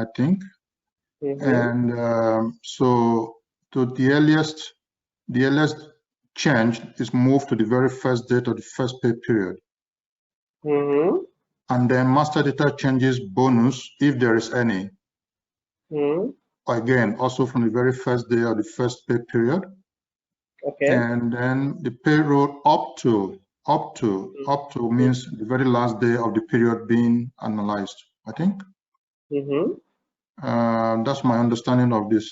I think. And so the earliest change is moved to the very first date of the first pay period. And then master data changes bonus, if there is any. Again, also from the very first day of the first pay period. And then the payroll up to means the very last day of the period being analyzed, I think. That's my understanding of this.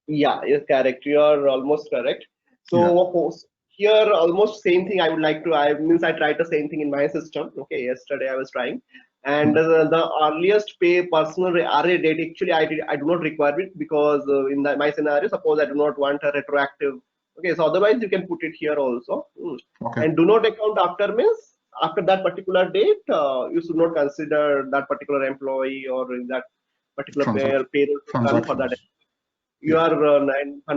Yeah, you're correct. You are almost correct. So here, almost same thing. I would like to. I tried the same thing in my system. Okay, yesterday I was trying, and the earliest pay personal RA date. Actually, I do not require it because in my scenario, suppose I do not want a retroactive. Okay, so otherwise you can put it here also. And do not account after means after that particular date, you should not consider that particular employee or that particular payroll for that. You are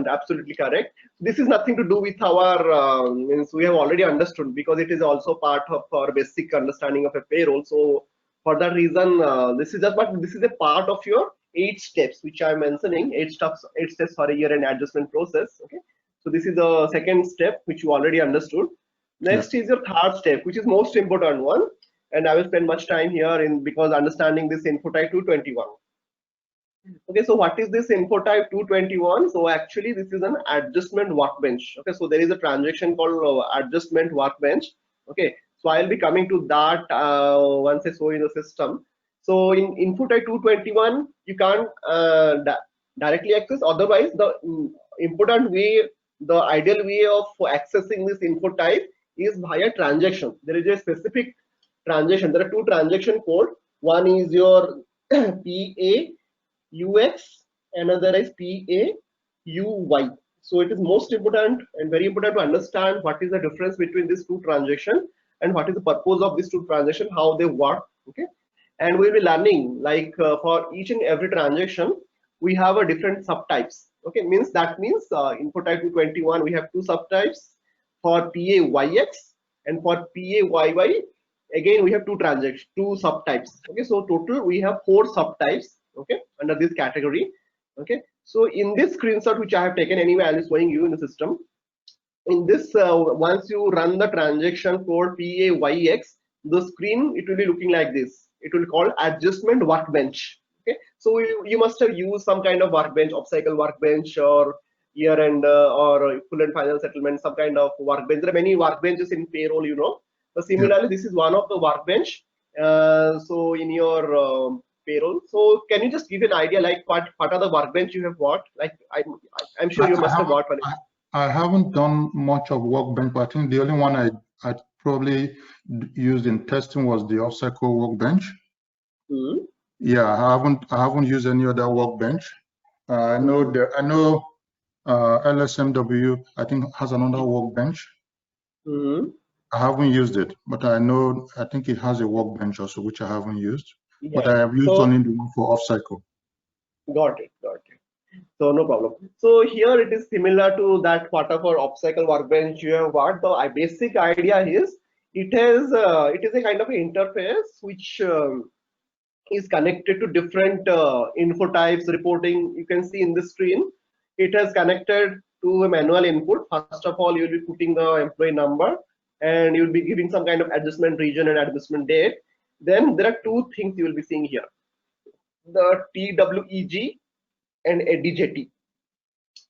absolutely correct. This is nothing to do with our means we have already understood, because it is also part of our basic understanding of a payroll. So for that reason, this is just, but this is a part of your 8 steps which I am mentioning. 8 steps for a year-end adjustment process. Okay, so this is the second step which you already understood. Next is your third step, which is most important one, and I will spend much time here because understanding this info type 221. Okay, so what is this info type 221? So actually this is an adjustment workbench. Okay, so there is a transaction called adjustment workbench. Okay, so I'll be coming to that once I show you the system. So in info type 221, you can't directly access. Otherwise, the important way, the ideal way of accessing this info type is via transaction. There is a specific transaction. There are 2 transaction code. One is your PAUX, another is PAUY. So it is most important and very important to understand what is the difference between these 2 transactions and what is the purpose of these 2 transactions, how they work. Okay, and we'll be learning like for each and every transaction we have a different subtypes. Okay, that means info type 221 we have 2 subtypes. For PAYX and for PAYY, again we have 2 subtypes. Okay, so total we have 4 subtypes. Okay, under this category. Okay, so in this screenshot which I have taken, anyway I'll be showing you in the system. In this once you run the transaction code PAYX, the screen it will be looking like this. It will be called adjustment workbench. Okay, so you must have used some kind of workbench, off-cycle workbench, or year-end or full and final settlement, some kind of workbench. There are many workbenches in payroll, you know. So similarly, this is one of the workbench. So in your payroll. So can you just give an idea like what are the workbench you have bought? Like I'm sure you must have bought one. I haven't done much of workbench, but I think the only one I probably used in testing was the off-cycle workbench. Yeah, I haven't used any other workbench. I know LSMW I think has another workbench. I haven't used it, but I think it has a workbench also, which I haven't used. But I have used only the one for off-cycle. Got it. So no problem. So here it is similar to that part of our off-cycle workbench you have got. The basic idea is it is a kind of an interface which is connected to different info types reporting. You can see in the screen it has connected to a manual input. First of all, you'll be putting the employee number and you'll be giving some kind of adjustment region and adjustment date. Then there are 2 things you will be seeing here, the TWEG and ADJT.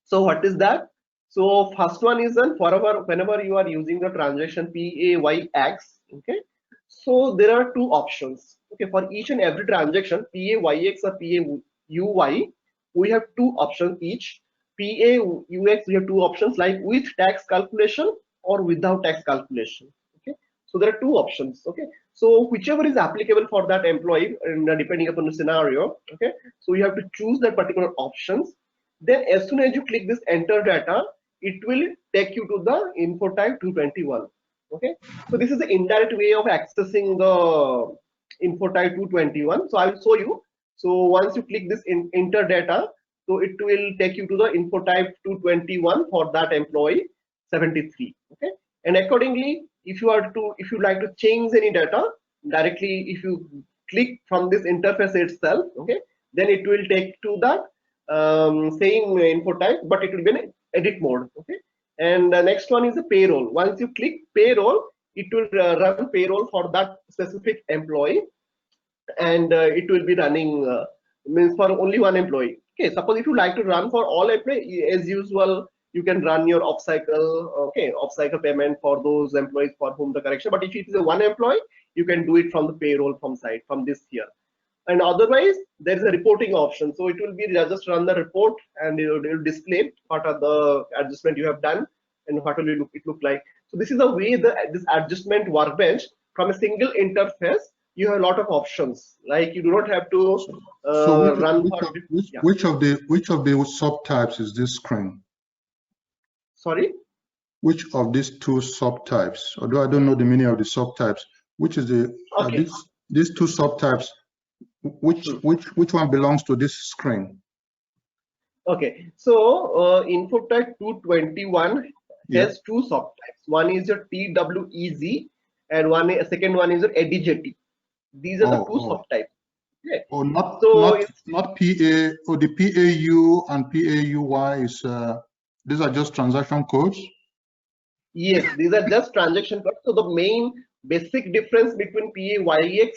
So what is that? So first one is whenever you are using the transaction PAYX. Okay, so there are 2 options. Okay, for each and every transaction PAYX or PAUY, we have 2 options each. PAUX we have 2 options, like with tax calculation or without tax calculation. Okay, so there are 2 options. Okay, so whichever is applicable for that employee, and depending upon the scenario. Okay, so you have to choose that particular options. Then as soon as you click this enter data, it will take you to the info type 221. Okay, so this is the indirect way of accessing the info type 221. So I will show you. So once you click this enter data, so it will take you to the info type 221 for that employee 73. Okay, and accordingly, if you like to change any data directly, if you click from this interface itself, okay, then it will take to that same input type, but it will be an edit mode. Okay, and the next one is the payroll. Once you click payroll, it will run payroll for that specific employee, and it will be running means for only one employee. Okay, suppose if you like to run for all employees as usual, you can run your off cycle, okay, off cycle payment for those employees for whom the correction. But if it is a one employee, you can do it from the payroll from side from this here. And otherwise, there is a reporting option. So it will be just run the report, and it will display what are the adjustment you have done and what will it look like. So this is the way this adjustment workbench from a single interface. You have a lot of options. Like you do not have to run for. Which of the subtypes is this screen? Sorry. Which of these two subtypes? Although I don't know the meaning of the subtypes, which is the these two subtypes? Which one belongs to this screen? Okay, so input type 221 has two subtypes. One is your TWEZ, and second one is your ADJT. These are the two subtypes. Okay. Oh, not PA or the PAU and PAUY is these are just transaction codes? Yes, these are just transaction codes. So the main basic difference between PAUX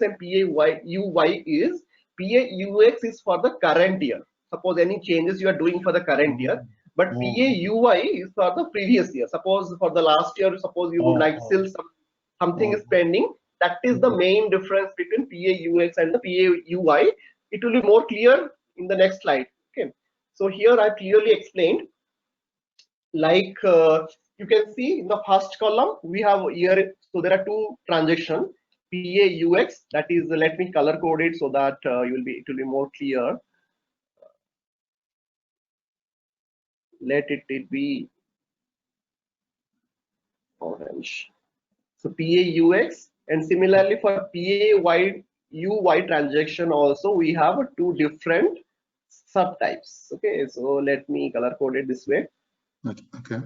and PAUY is PAUX is for the current year. Suppose any changes you are doing for the current year, but PAUY is for the previous year. Suppose for the last year, suppose you would like still something is pending. That is the main difference between PAUX and the PAUY. It will be more clear in the next slide. Okay, so here I clearly explained. Like you can see in the first column we have here. So there are two transactions. PAUX, that is, let me color code it so that it will be more clear. Let it be orange. So PAUX, and similarly for PAUY transaction also we have two different subtypes. Okay, so let me color code it this way. Okay.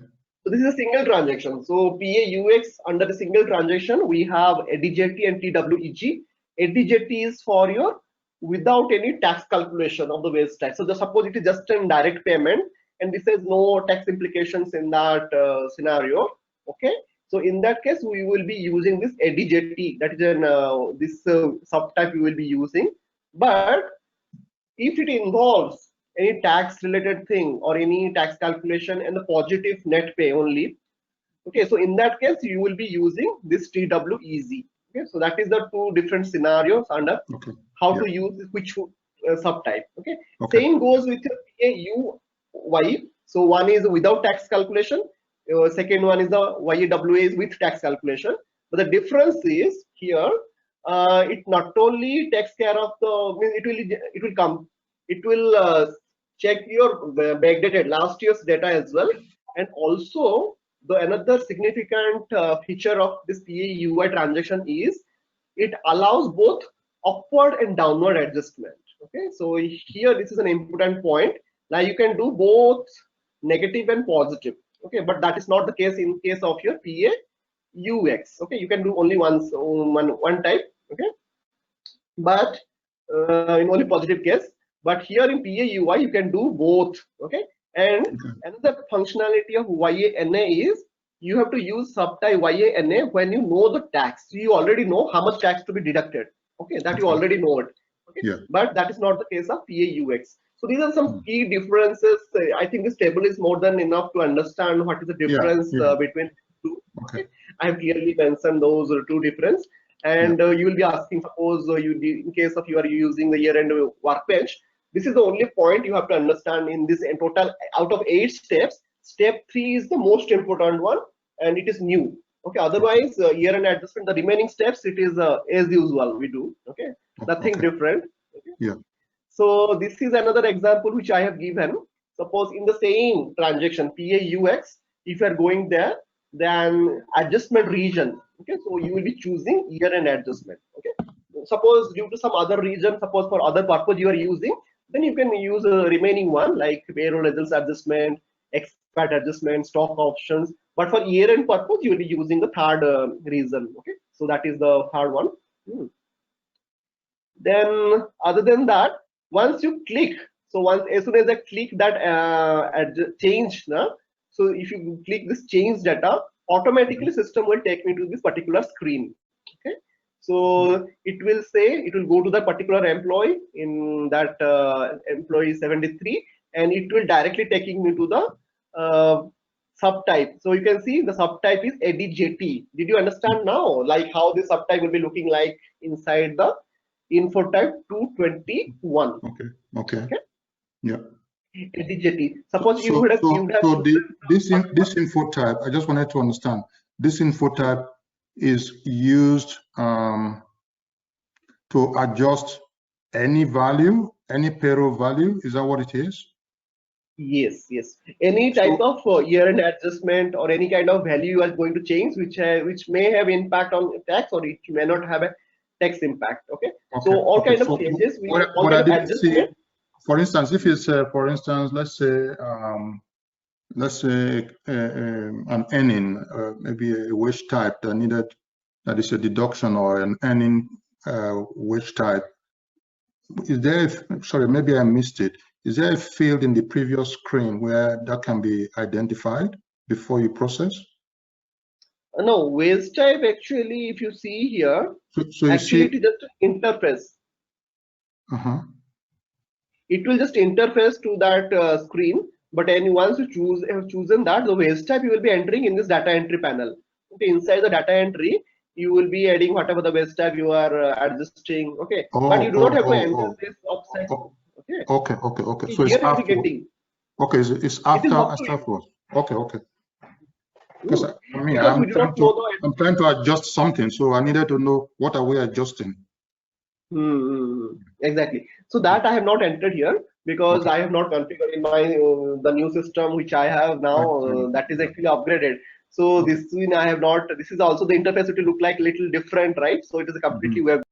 So this is a single transaction. So PAUX, under the single transaction we have ADJT and TWEG. ADJT is for your without any tax calculation of the wage tax. So suppose it is just a direct payment and this has no tax implications in that scenario. Okay, so in that case we will be using this ADJT, that is this subtype we will be using. But if it involves any tax related thing or any tax calculation and the positive net pay only, okay, so in that case you will be using this TWEZ. Okay, so that is the two different scenarios under how to use which subtype. Okay, same goes with your PAUY. So one is without tax calculation, second one is the YAWA with tax calculation. But the difference is here it not only takes care of the it will check your backdated last year's data as well, and also the another significant feature of this PAUY transaction is it allows both upward and downward adjustment. Okay, so here this is an important point. Now you can do both negative and positive. Okay, but that is not the case in case of your PAUX. Okay, you can do only one type. Okay, but in only positive case. But here in PAUY you can do both. Okay, and another functionality of YANA is you have to use subtype YANA when you know the tax. So you already know how much tax to be deducted. Okay, that you already know it. Okay, but that is not the case of PAUX. So these are some key differences. I think this table is more than enough to understand what is the difference between two. Okay, I have clearly mentioned those two differences. And you will be asking, suppose in case of you are using the year-end workbench, this is the only point you have to understand in this. In total, out of 8 steps, step 3 is the most important one, and it is new. Okay, otherwise year-end adjustment, the remaining steps, it is as usual we do. Okay, nothing different. Okay? Yeah. So this is another example which I have given. Suppose in the same transaction PAUX, if you are going there, then adjustment region. Okay, so you will be choosing year-end adjustment. Okay, suppose due to some other reason, suppose for other purpose you are using, then you can use a remaining one like payroll results adjustment, expat adjustment, stock options. But for year-end purpose, you will be using the third reason. Okay, so that is the third one. Then other than that, once you click, so as soon as I click that change, so if you click this change data, automatically system will take me to this particular screen. Okay, so it will say, it will go to that particular employee in that employee 73, and it will directly taking me to the subtype. So you can see the subtype is ADJT. Did you understand now, like how the subtype will be looking like inside the info type 221? Okay. Yeah. ADJT. Suppose you So, would have, this info type, I just wanted to understand. This info type is used to adjust any value, any payroll value. Is that what it is? Yes. Any type of year-end adjustment or any kind of value you are going to change, which may have impact on tax, or it may not have a tax impact. Okay. So all kind of changes. What I didn't see, for instance, if it's for instance, let's say an earning, maybe a wage type that is a deduction, or an earning wage type. Is there, sorry, maybe I missed it. Is there a field in the previous screen where that can be identified before you process? No, wage type actually, if you see here, so actually it is just an interface. It will just interface to that screen, but once you have chosen that, the wage type you will be entering in this data entry panel. Okay, inside the data entry, you will be adding whatever the wage type you are adjusting. Okay, but you do not have to enter this offset. Okay. So here it's after. getting. Okay, it's afterwards. Okay. Because I mean, I'm trying to adjust something, so I needed to know what are we adjusting. Exactly. So that I have not entered here because I have not configured in my the new system which I have now. That is actually upgraded. So this one I have not. This is also the interface. It will look like little different, right? So it is a completely web